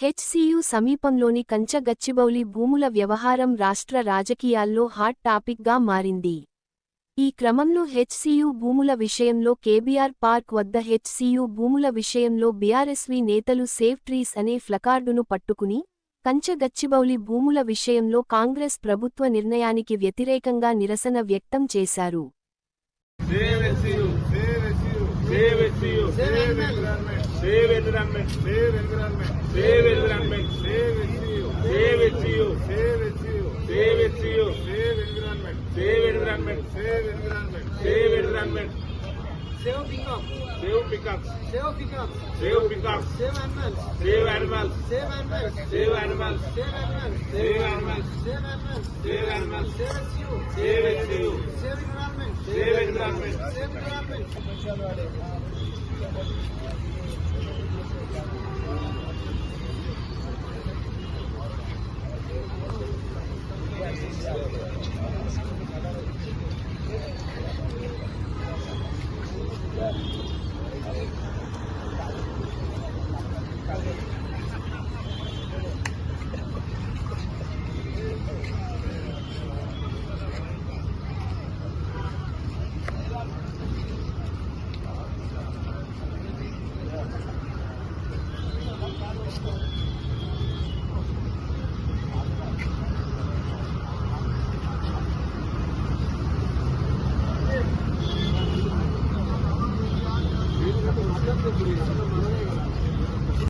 HCU సమీపంలోని కంచగచ్చిబౌలి భూముల వ్యవహారం రాష్ట్ర రాజకీయాల్లో హాట్ టాపిక్గా మారింది. ఈ క్రమంలో హెచ్సియు భూముల విషయంలో కేబీఆర్ పార్క్ వద్ద హెచ్సియు భూముల విషయంలో బీఆర్ఎస్వి నేతలు సేవ్ ట్రీస్ అనే ఫ్లకార్డును పట్టుకుని కంచగచ్చిబౌలి భూముల విషయంలో కాంగ్రెస్ ప్రభుత్వ నిర్ణయానికి వ్యతిరేకంగా నిరసన వ్యక్తం చేశారు. Save peacocks. Save peacocks. Save peacocks. Save peacocks. Save animals. Save animals. Save animals. Save animals. Save animals. Save animals. Save animals. Save animals. Save you. Save you. Save environment. Save environment. Save environment. Yeah.